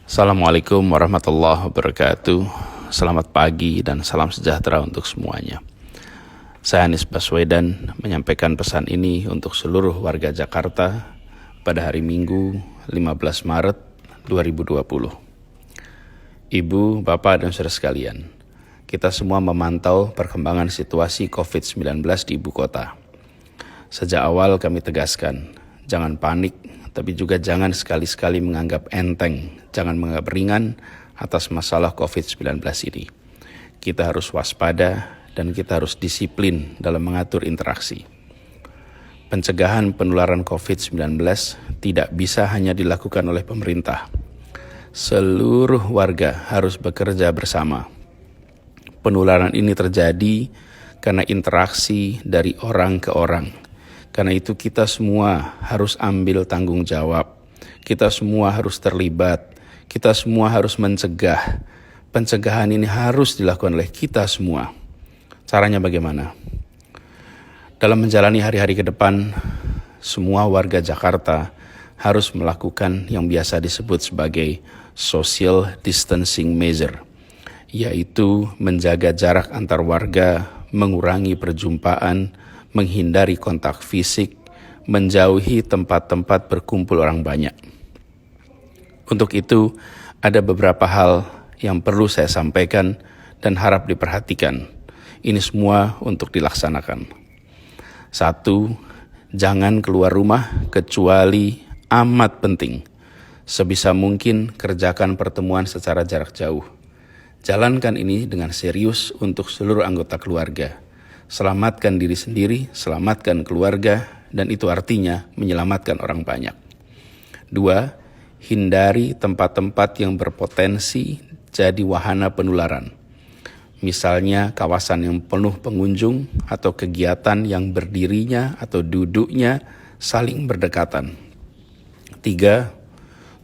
Assalamualaikum warahmatullahi wabarakatuh. Selamat pagi dan salam sejahtera untuk semuanya. Saya Anies Baswedan menyampaikan pesan ini untuk seluruh warga Jakarta pada hari Minggu 15 Maret 2020. Ibu, Bapak, dan saudara sekalian, kita semua memantau perkembangan situasi COVID-19 di ibu kota. Sejak awal kami tegaskan, jangan panik, tapi juga jangan sekali-sekali menganggap enteng, jangan menganggap ringan atas masalah COVID-19 ini. Kita harus waspada dan kita harus disiplin dalam mengatur interaksi. Pencegahan penularan COVID-19 tidak bisa hanya dilakukan oleh pemerintah. Seluruh warga harus bekerja bersama. Penularan ini terjadi karena interaksi dari orang ke orang. Karena itu kita semua harus ambil tanggung jawab. Kita semua harus terlibat. Kita semua harus mencegah. Pencegahan ini harus dilakukan oleh kita semua. Caranya bagaimana? Dalam menjalani hari-hari ke depan, semua warga Jakarta harus melakukan yang biasa disebut sebagai social distancing measure, yaitu menjaga jarak antar warga, mengurangi perjumpaan, menghindari kontak fisik, menjauhi tempat-tempat berkumpul orang banyak. Untuk itu, ada beberapa hal yang perlu saya sampaikan dan harap diperhatikan. Ini semua untuk dilaksanakan. 1. Jangan keluar rumah kecuali amat penting. Sebisa mungkin kerjakan pertemuan secara jarak jauh. Jalankan ini dengan serius untuk seluruh anggota keluarga. Selamatkan diri sendiri, selamatkan keluarga, dan itu artinya menyelamatkan orang banyak. 2. Hindari tempat-tempat yang berpotensi jadi wahana penularan. Misalnya kawasan yang penuh pengunjung atau kegiatan yang berdirinya atau duduknya saling berdekatan. 3.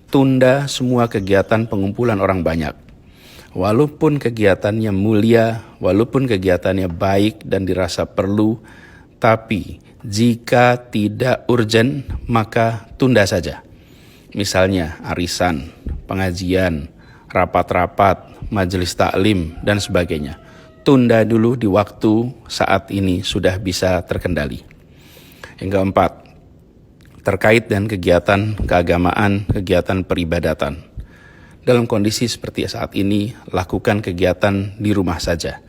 Tunda semua kegiatan pengumpulan orang banyak. Walaupun kegiatannya mulia, walaupun kegiatannya baik dan dirasa perlu, tapi jika tidak urgent, maka tunda saja. Misalnya arisan, pengajian, rapat-rapat, majelis taklim, dan sebagainya. Tunda dulu di waktu saat ini sudah bisa terkendali. Yang keempat, terkait dengan kegiatan keagamaan, kegiatan peribadatan. Dalam kondisi seperti saat ini, lakukan kegiatan di rumah saja.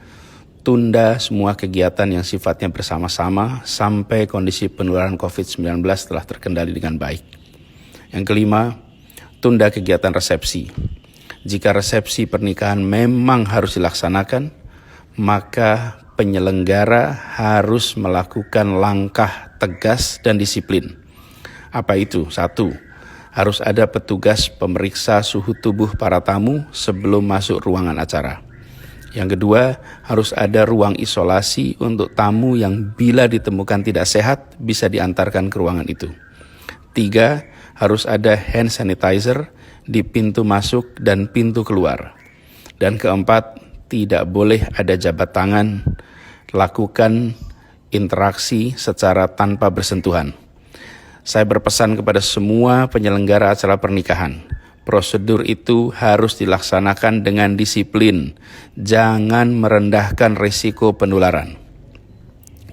Tunda semua kegiatan yang sifatnya bersama-sama sampai kondisi penularan COVID-19 telah terkendali dengan baik. Yang kelima, tunda kegiatan resepsi. Jika resepsi pernikahan memang harus dilaksanakan, maka penyelenggara harus melakukan langkah tegas dan disiplin. Apa itu? 1. Harus ada petugas pemeriksa suhu tubuh para tamu sebelum masuk ruangan acara. Yang kedua, harus ada ruang isolasi untuk tamu yang bila ditemukan tidak sehat bisa diantarkan ke ruangan itu. 3, harus ada hand sanitizer di pintu masuk dan pintu keluar. Dan keempat, tidak boleh ada jabat tangan, lakukan interaksi secara tanpa bersentuhan. Saya berpesan kepada semua penyelenggara acara pernikahan, prosedur itu harus dilaksanakan dengan disiplin, jangan merendahkan risiko penularan.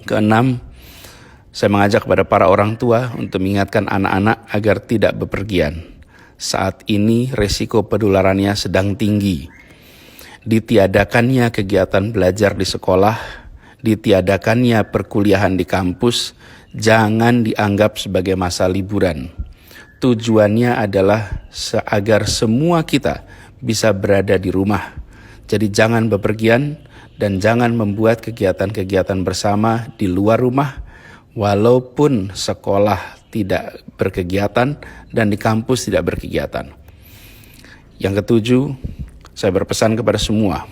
Keenam, saya mengajak kepada para orang tua untuk mengingatkan anak-anak agar tidak bepergian. Saat ini risiko penularannya sedang tinggi. Ditiadakannya kegiatan belajar di sekolah, ditiadakannya perkuliahan di kampus, jangan dianggap sebagai masa liburan. Tujuannya adalah agar semua kita bisa berada di rumah. Jadi jangan bepergian dan jangan membuat kegiatan-kegiatan bersama di luar rumah, walaupun sekolah tidak berkegiatan dan di kampus tidak berkegiatan. Yang ketujuh, saya berpesan kepada semua,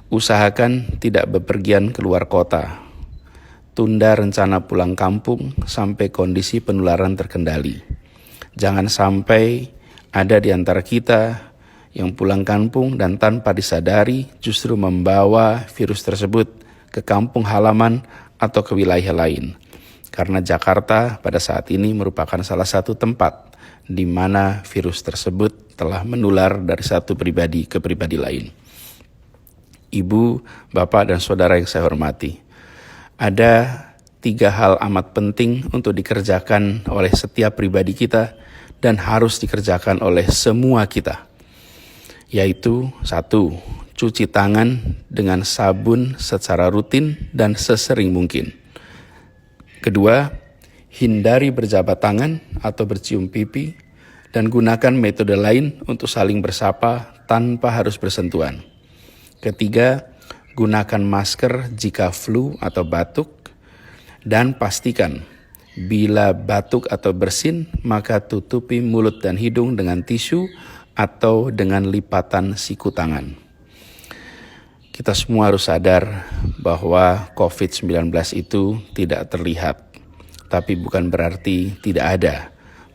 usahakan tidak bepergian keluar kota. Tunda rencana pulang kampung sampai kondisi penularan terkendali. Jangan sampai ada di antara kita yang pulang kampung dan tanpa disadari justru membawa virus tersebut ke kampung halaman atau ke wilayah lain. Karena Jakarta pada saat ini merupakan salah satu tempat di mana virus tersebut telah menular dari satu pribadi ke pribadi lain. Ibu, Bapak, dan Saudara yang saya hormati, ada 3 hal amat penting untuk dikerjakan oleh setiap pribadi kita dan harus dikerjakan oleh semua kita, yaitu 1. Cuci tangan dengan sabun secara rutin dan sesering mungkin. 2. Hindari berjabat tangan atau bercium pipi dan gunakan metode lain untuk saling bersapa tanpa harus bersentuhan. 3. Gunakan masker jika flu atau batuk, dan pastikan bila batuk atau bersin maka tutupi mulut dan hidung dengan tisu atau dengan lipatan siku tangan. Kita semua harus sadar bahwa COVID-19 itu tidak terlihat, tapi bukan berarti tidak ada.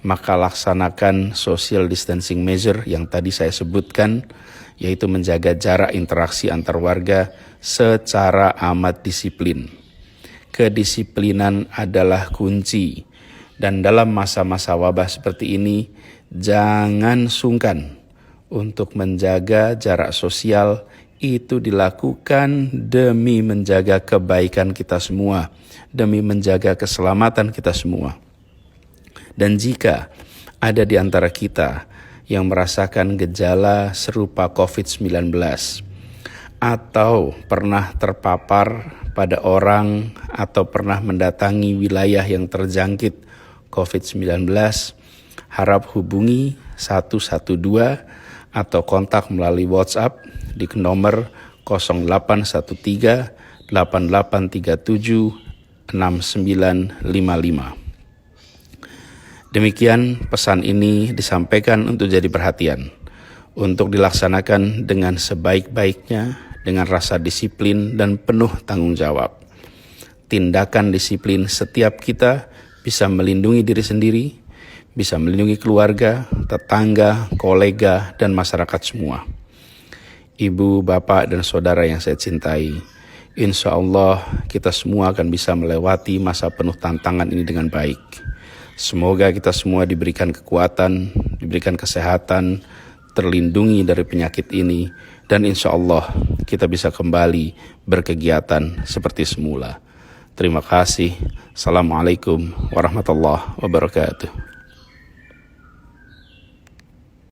Maka laksanakan social distancing measure yang tadi saya sebutkan, yaitu menjaga jarak interaksi antar warga secara amat disiplin. Kedisiplinan adalah kunci, dan dalam masa-masa wabah seperti ini, jangan sungkan untuk menjaga jarak sosial. Itu dilakukan demi menjaga kebaikan kita semua, demi menjaga keselamatan kita semua. Dan jika ada di antara kita yang merasakan gejala serupa COVID-19 atau pernah terpapar pada orang atau pernah mendatangi wilayah yang terjangkit COVID-19, harap hubungi 112 atau kontak melalui WhatsApp di nomor 0813 8837 6955. Demikian pesan ini disampaikan untuk jadi perhatian, untuk dilaksanakan dengan sebaik-baiknya, dengan rasa disiplin dan penuh tanggung jawab. Tindakan disiplin setiap kita bisa melindungi diri sendiri, bisa melindungi keluarga, tetangga, kolega, dan masyarakat semua. Ibu, Bapak, dan Saudara yang saya cintai, insya Allah kita semua akan bisa melewati masa penuh tantangan ini dengan baik. Semoga kita semua diberikan kekuatan, diberikan kesehatan, terlindungi dari penyakit ini, dan insya Allah kita bisa kembali berkegiatan seperti semula. Terima kasih. Assalamualaikum warahmatullahi wabarakatuh.